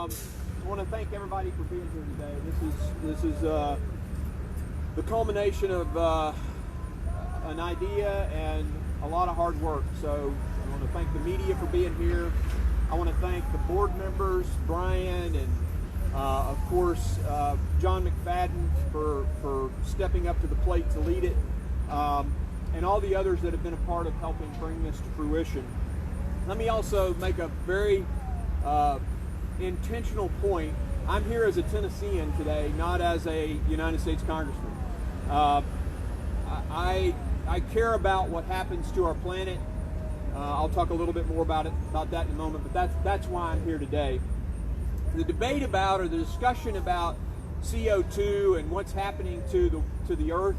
I want to thank everybody for being here today. This is the culmination of an idea and a lot of hard work. So I want to thank the media for being here. I want to thank the board members, Brian, and of course John McFadden for stepping up to the plate to lead it, and all the others that have been a part of helping bring this to fruition. Let me also make a very intentional point. I'm here as a Tennessean today, not as a United States Congressman. I care about what happens to our planet. I'll talk a little bit more about that in a moment, but that's why I'm here today. The debate about, or the discussion about CO2 and what's happening to the Earth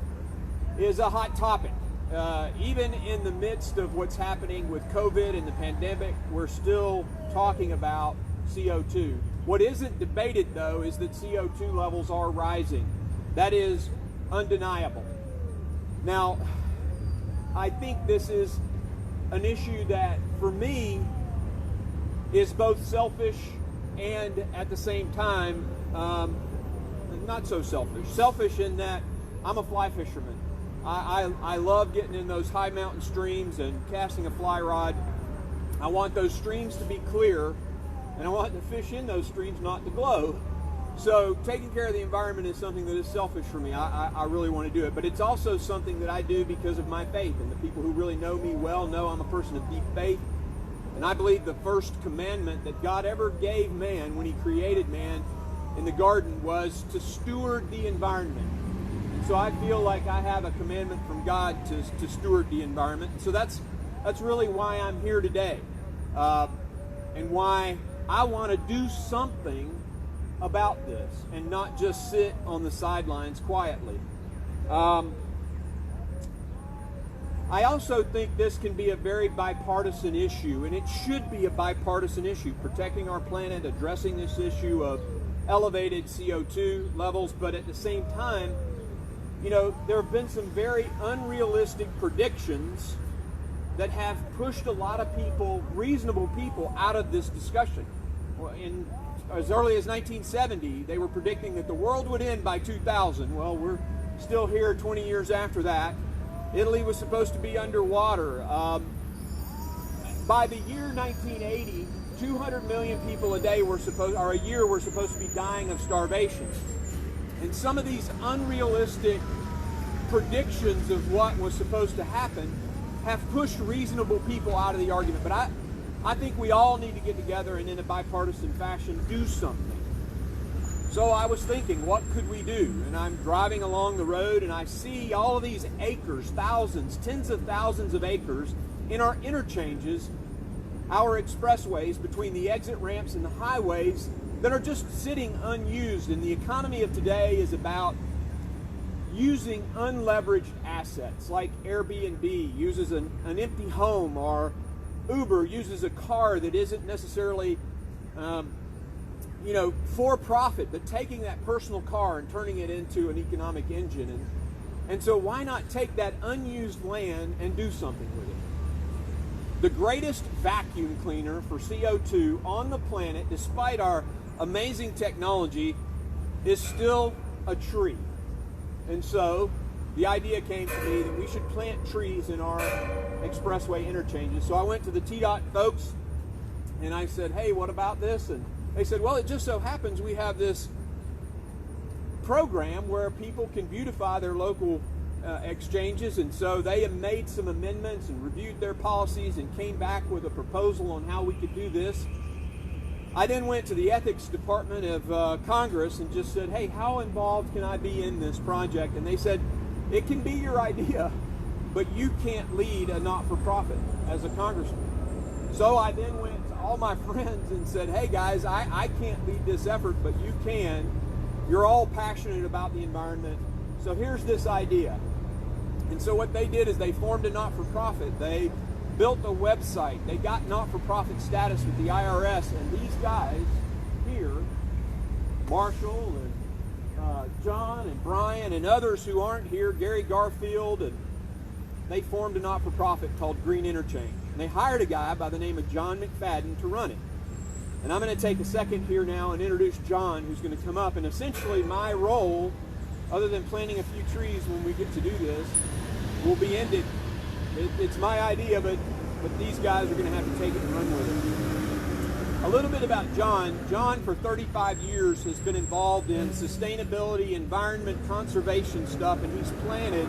is a hot topic. Even in the midst of what's happening with COVID and the pandemic, we're still talking about CO2. What isn't debated, though, is that CO2 levels are rising. That is undeniable. Now, I think this is an issue that, for me, is both selfish and, at the same time, not so selfish. Selfish in that I'm a fly fisherman. I love getting in those high mountain streams and casting a fly rod. I want those streams to be clear, and I want the fish in those streams not to glow. So taking care of the environment is something that is selfish for me. I really want to do it. But it's also something that I do because of my faith. And the people who really know me well know I'm a person of deep faith. And I believe the first commandment that God ever gave man when he created man in the garden was to steward the environment. So I feel like I have a commandment from God to steward the environment. So that's really why I'm here today, and why I want to do something about this and not just sit on the sidelines quietly. I also think this can be a very bipartisan issue, and it should be a bipartisan issue, protecting our planet, addressing this issue of elevated CO2 levels, but at the same time, there have been some very unrealistic predictions that have pushed a lot of people, reasonable people, out of this discussion. As early as 1970, they were predicting that the world would end by 2000. Well, we're still here 20 years after that. Italy was supposed to be underwater. By the year 1980, 200 million people a year were supposed to be dying of starvation. And some of these unrealistic predictions of what was supposed to happen have pushed reasonable people out of the argument. But I think we all need to get together and in a bipartisan fashion do something. So I was thinking, what could we do? And I'm driving along the road and I see all of these acres, thousands, tens of thousands of acres in our interchanges, our expressways between the exit ramps and the highways that are just sitting unused. And the economy of today is about using unleveraged assets, like Airbnb uses an empty home, or Hoover uses a car that isn't necessarily for profit, but taking that personal car and turning it into an economic engine. And so why not take that unused land and do something with it? The greatest vacuum cleaner for CO2 on the planet, despite our amazing technology, is still a tree. And so the idea came to me that we should plant trees in our expressway interchanges. So I went to the TDOT folks and I said, hey, what about this? And they said, well, it just so happens we have this program where people can beautify their local exchanges. And so they have made some amendments and reviewed their policies and came back with a proposal on how we could do this. I then went to the ethics department of Congress and just said, hey, how involved can I be in this project? And they said, it can be your idea, but you can't lead a not-for-profit as a congressman. So I then went to all my friends and said, hey guys, I can't lead this effort, but you can. You're all passionate about the environment. So here's this idea. And so what they did is they formed a not-for-profit. They built a website. They got not-for-profit status with the IRS. And these guys here, Marshall and John and Brian and others who aren't here, Gary Garfield, and they formed a not-for-profit called Green Interchange. And they hired a guy by the name of John McFadden to run it. And I'm going to take a second here now and introduce John, who's going to come up. And essentially my role, other than planting a few trees when we get to do this, will be ended. It's my idea, but these guys are going to have to take it and run with it. A little bit about John. John, for 35 years, has been involved in sustainability, environment, conservation stuff, and he's planted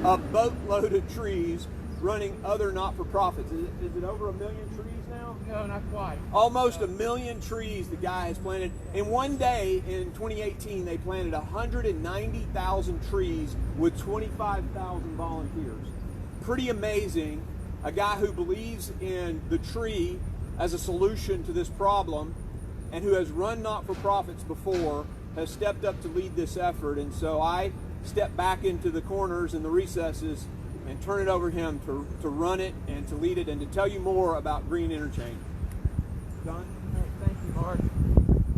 a boatload of trees running other not-for-profits. Is it over 1 million trees now? No, not quite. Almost 1 million trees the guy has planted. In one day, in 2018, they planted 190,000 trees with 25,000 volunteers. Pretty amazing. A guy who believes in the tree as a solution to this problem and who has run not-for-profits before has stepped up to lead this effort. And so I step back into the corners and the recesses and turn it over to him to run it and to lead it and to tell you more about Green Interchange. John? Thank you, Mark.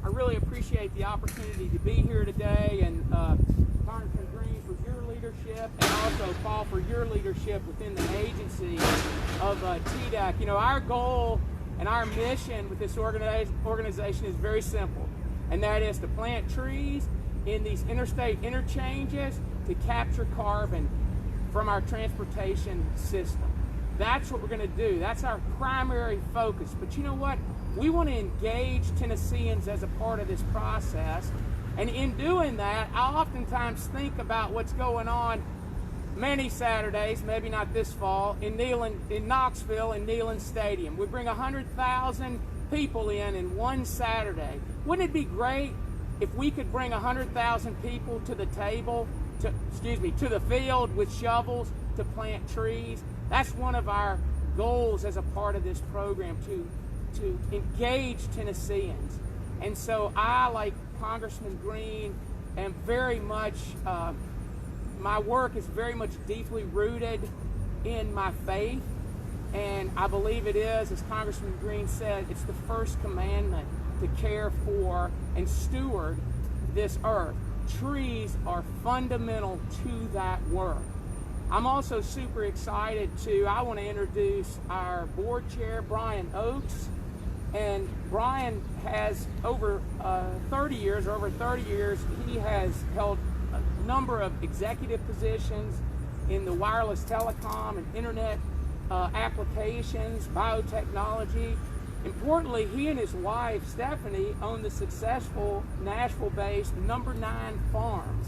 I really appreciate the opportunity to be here today, and Congressman Green, for your leadership, and also Paul, for your leadership within the agency of TDEC. You know, our goal and our mission with this organization is very simple, and that is to plant trees in these interstate interchanges to capture carbon from our transportation system. That's what we're going to do. That's our primary focus. But you know what? We want to engage Tennesseans as a part of this process. And in doing that, I oftentimes think about what's going on many Saturdays, maybe not this fall, in Knoxville, in Neyland Stadium. We bring 100,000 people in one Saturday. Wouldn't it be great if we could bring 100,000 people to the table, to the field with shovels to plant trees? That's one of our goals as a part of this program, to engage Tennesseans. And so I, like Congressman Green, am very much, my work is very much deeply rooted in my faith. And I believe it is, as Congressman Green said, it's the first commandment to care for and steward this earth. Trees are fundamental to that work. I'm also super excited I want to introduce our board chair, Brian Oakes. And Brian has over 30 years, he has held a number of executive positions in the wireless telecom and internet applications, biotechnology. Importantly, he and his wife, Stephanie, own the successful Nashville-based Number 9 Farms.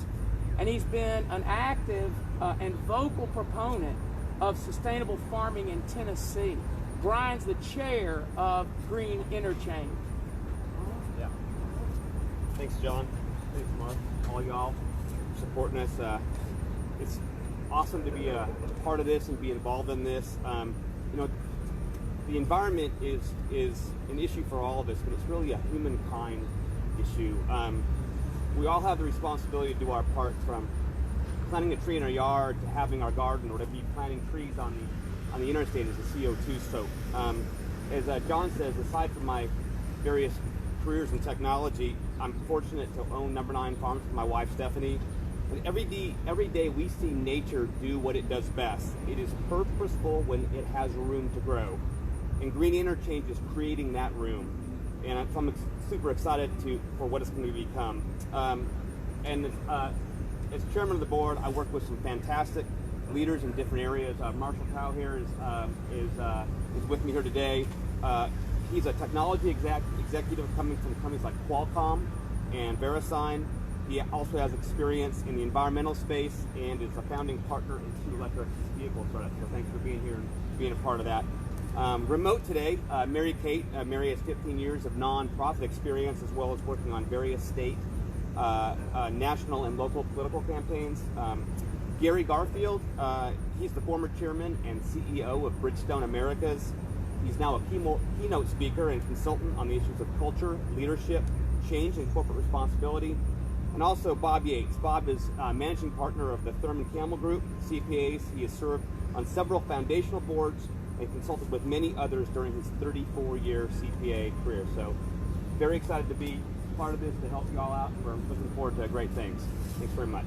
And he's been an active and vocal proponent of sustainable farming in Tennessee. Brian's the chair of Green Interchange. Yeah. Thanks, John. Thanks, Mark. All y'all for supporting us. It's awesome to be a part of this and be involved in this. You know, the environment is an issue for all of us, but it's really a humankind issue. We all have the responsibility to do our part, from planting a tree in our yard to having our garden, or to be planting trees on the interstate as a CO2 soak. As John says, aside from my various careers in technology, I'm fortunate to own Number 9 Farms with my wife Stephanie. And every day we see nature do what it does best. It is purposeful when it has room to grow. And Green Interchange is creating that room. And I'm super excited for what it's going to become. As chairman of the board, I work with some fantastic leaders in different areas. Marshall Cow here is with me here today. He's a technology executive coming from companies like Qualcomm and VeriSign. He also has experience in the environmental space and is a founding partner in 2 electric vehicle startups. So thanks for being here and being a part of that. Remote today, Mary Kate. Mary has 15 years of nonprofit experience, as well as working on various state, national, and local political campaigns. Gary Garfield, he's the former chairman and CEO of Bridgestone Americas. He's now a keynote speaker and consultant on the issues of culture, leadership, change, and corporate responsibility. And also Bob Yates. Bob is managing partner of the Thurman Campbell Group, CPAs. He has served on several foundational boards and consulted with many others during his 34-year CPA career. So very excited to be part of this, to help you all out, and we're looking forward to great things. Thanks very much.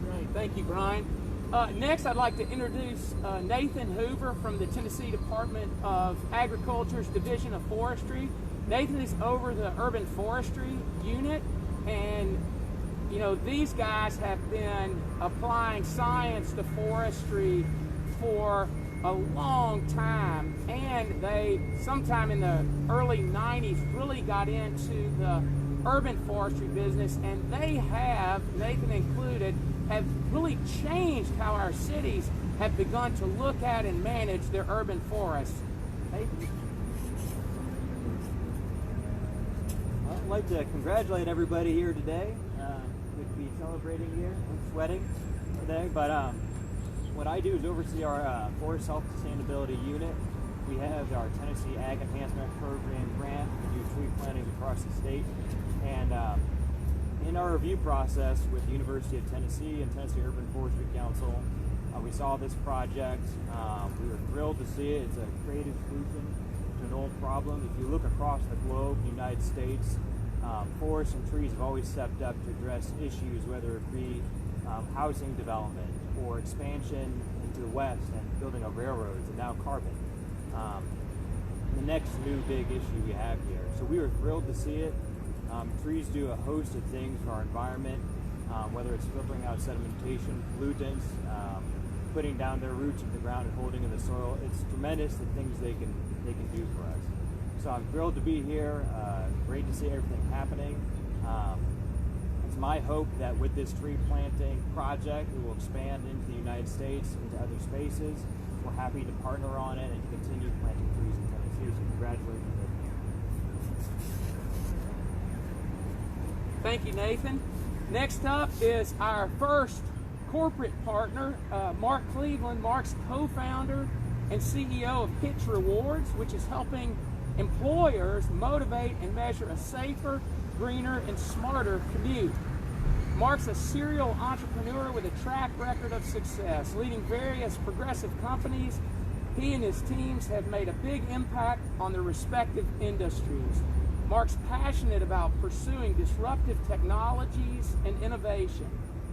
Great. Thank you, Brian. Next, I'd like to introduce Nathan Hoover from the Tennessee Department of Agriculture's Division of Forestry. Nathan is over the urban forestry unit, and you know, these guys have been applying science to forestry for a long time, and they, sometime in the early 90s, really got into the urban forestry business, and they have, Nathan included, have really changed how our cities have begun to look at and manage their urban forests. Nathan? Well, I'd like to congratulate everybody here today. Good to be celebrating here. I'm sweating today, but what I do is oversee our Forest Health Sustainability Unit. We have our Tennessee Ag Enhancement Program grant. We do tree plantings across the state. And in our review process with the University of Tennessee and Tennessee Urban Forestry Council, we saw this project. We were thrilled to see it. It's a creative solution to an old problem. If you look across the globe, the United States, forests and trees have always stepped up to address issues, whether it be housing development or expansion into the west and building of railroads, and now carbon. The next new big issue we have here. So we were thrilled to see it. Trees do a host of things for our environment, whether it's filtering out sedimentation, pollutants, putting down their roots in the ground and holding in the soil. It's tremendous the things they can do for us. So I'm thrilled to be here. Great to see everything happening. It's my hope that with this tree planting project, it will expand into the United States, into other spaces. We're happy to partner on it and continue planting trees in Tennessee. So congratulations. Thank you, Nathan. Next up is our first corporate partner, Mark Cleveland. Mark's co-founder and CEO of Hytch Rewards, which is helping employers motivate and measure a safer, greener, and smarter commute. Mark's a serial entrepreneur with a track record of success, leading various progressive companies. He and his teams have made a big impact on their respective industries. Mark's passionate about pursuing disruptive technologies and innovation.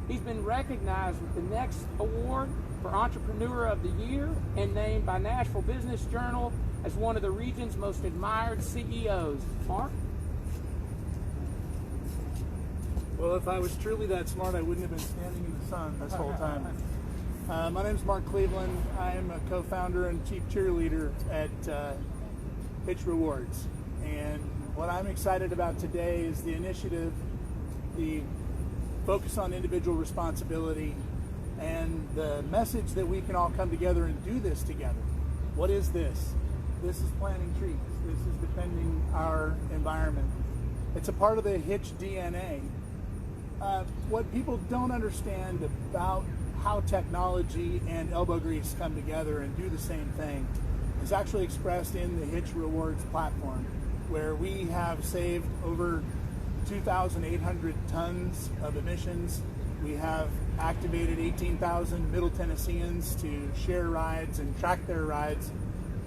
He's been recognized with the Next Award for Entrepreneur of the Year and named by Nashville Business Journal as one of the region's most admired CEOs. Mark? Well, if I was truly that smart, I wouldn't have been standing in the sun this whole time. My name is Mark Cleveland. I am a co-founder and chief cheerleader at Hytch Rewards. And what I'm excited about today is the initiative, the focus on individual responsibility, and the message that we can all come together and do this together. What is this? This is planting trees. This is defending our environment. It's a part of the Hytch DNA. What people don't understand about how technology and elbow grease come together and do the same thing is actually expressed in the Hytch Rewards platform, where we have saved over 2,800 tons of emissions. We have activated 18,000 Middle Tennesseans to share rides and track their rides.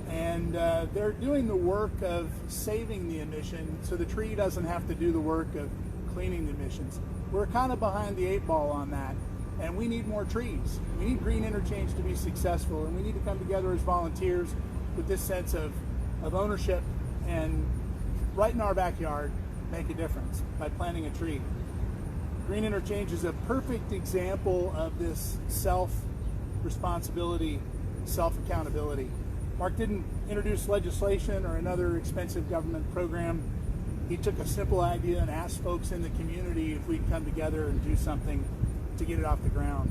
And they're doing the work of saving the emission so the tree doesn't have to do the work of cleaning the emissions. We're kind of behind the 8 ball on that, and we need more trees. We need Green Interchange to be successful, and we need to come together as volunteers with this sense of ownership and right in our backyard make a difference by planting a tree. Green Interchange is a perfect example of this self-responsibility, self-accountability. Mark didn't introduce legislation or another expensive government program. He took a simple idea and asked folks in the community if we'd come together and do something to get it off the ground.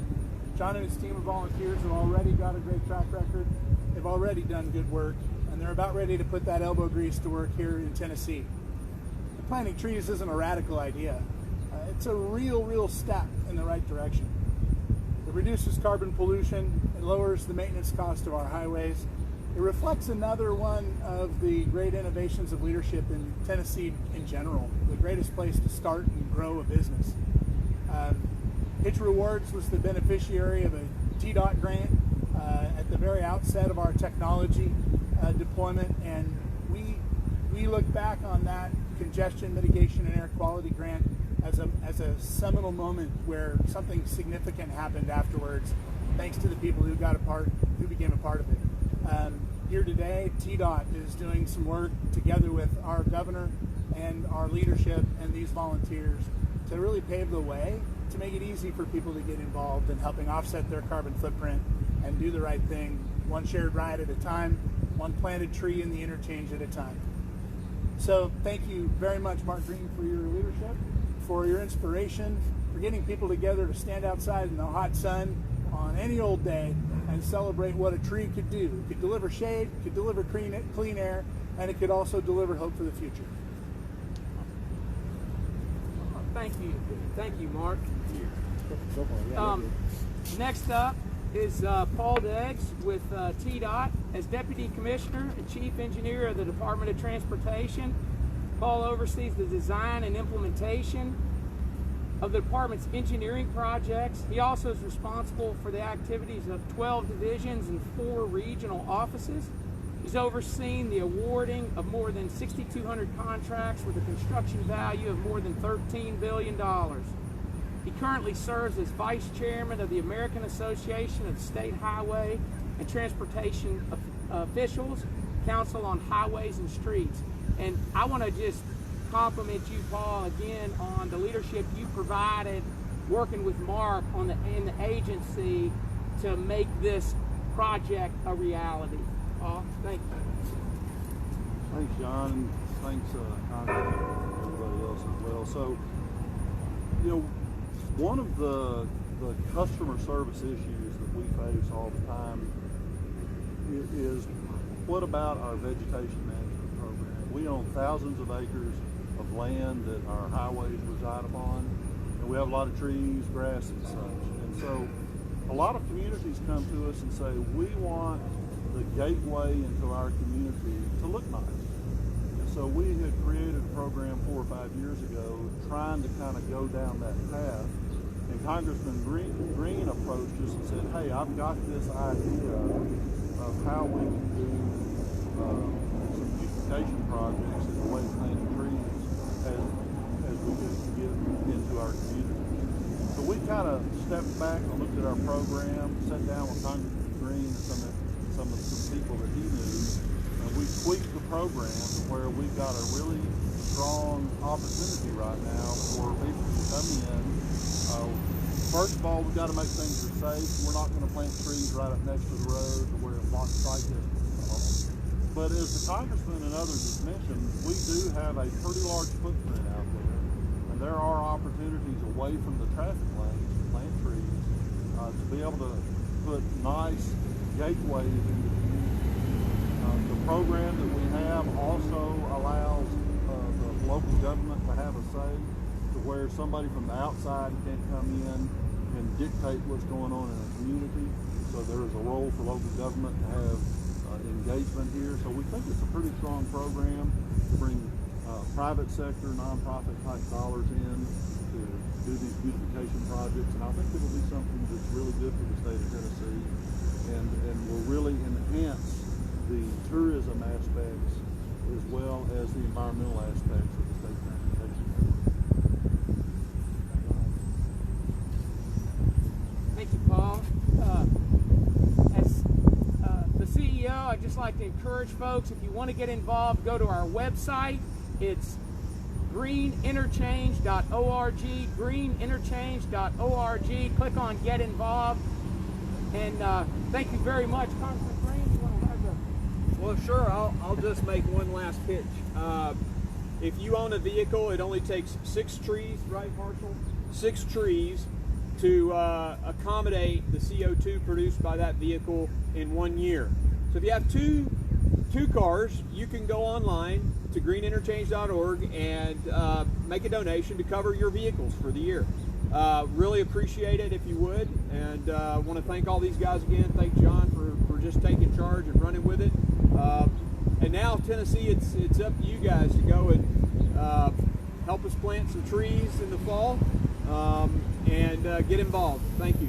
John and his team of volunteers have already got a great track record. They've already done good work, and they're about ready to put that elbow grease to work here in Tennessee. Planting trees isn't a radical idea. It's a real step in the right direction. It reduces carbon pollution, it lowers the maintenance cost of our highways. It reflects another one of the great innovations of leadership in Tennessee in general, the greatest place to start and grow a business. Hytch Rewards was the beneficiary of a TDOT grant at the very outset of our technology deployment, and we look back on that congestion mitigation and air quality grant as a seminal moment where something significant happened afterwards, thanks to the people who became a part of it. Here today, TDOT is doing some work together with our governor and our leadership and these volunteers to really pave the way to make it easy for people to get involved in helping offset their carbon footprint and do the right thing, one shared ride at a time, one planted tree in the interchange at a time. So thank you very much, Mark Green, for your leadership, for your inspiration, for getting people together to stand outside in the hot sun on any old day and celebrate what a tree could do. It could deliver shade, it could deliver clean air, and it could also deliver hope for the future. Thank you, Mark. Next up is Paul Deggs with TDOT as Deputy Commissioner and Chief Engineer of the Department of Transportation. Paul oversees the design and implementation of the department's engineering projects. He also is responsible for the activities of 12 divisions and 4 regional offices. He's overseen the awarding of more than 6,200 contracts with a construction value of more than $13 billion. He currently serves as Vice Chairman of the American Association of State Highway and Transportation Officials, Council on Highways and Streets. And I want to just compliment you, Paul, again on the leadership you provided working with Mark in the agency to make this project a reality. Paul, thank you. Thanks, John, and thanks, Congressman, and everybody else as well. So, one of the customer service issues that we face all the time is what about our vegetation management program? We own thousands of acres of land that our highways reside upon, and we have a lot of trees, grass, and such. And so a lot of communities come to us and say, we want the gateway into our community to look nice. And so we had created a program 4 or 5 years ago trying to kind of go down that path. And Congressman Green approached us and said, hey, I've got this idea of how we can do some beautification projects in the way of planting trees as we get into our community. So we kind of stepped back and looked at our program, sat down with Congressman Green and some people that he knew, and we tweaked the program to where we've got a really strong opportunity right now for people to come in. First of all, we've got to make things safe. We're not going to plant trees right up next to the road to where it blocks cyclists. But as the Congressman and others have mentioned, we do have a pretty large footprint out there. And there are opportunities away from the traffic lanes to plant trees, to be able to put nice gateways into the community. The program that we have also allows the local government to have a say, to where somebody from the outside can come in and dictate what's going on in a community. So there is a role for local government to have engagement here. So we think it's a pretty strong program to bring private sector, nonprofit type dollars in to do these beautification projects. And I think it'll be something that's really good for the state of Tennessee and will really enhance the tourism aspects as well as the environmental aspects of the state transportation network. Thank you, Paul. As the CEO, I'd just like to encourage folks, if you want to get involved, go to our website. It's greeninterchange.org, greeninterchange.org. Click on Get Involved. And thank you very much. Congressman Green, you want to have the... Well, sure. I'll just make one last pitch. If you own a vehicle, it only takes 6 trees, right, Marshall? 6 trees to accommodate the CO2 produced by that vehicle in 1 year. So if you have two cars, you can go online to greeninterchange.org and make a donation to cover your vehicles for the year. Really appreciate it if you would, and want to thank all these guys again. Thank John for just taking charge and running with it. And now Tennessee, it's up to you guys to go and help us plant some trees in the fall and get involved. Thank you.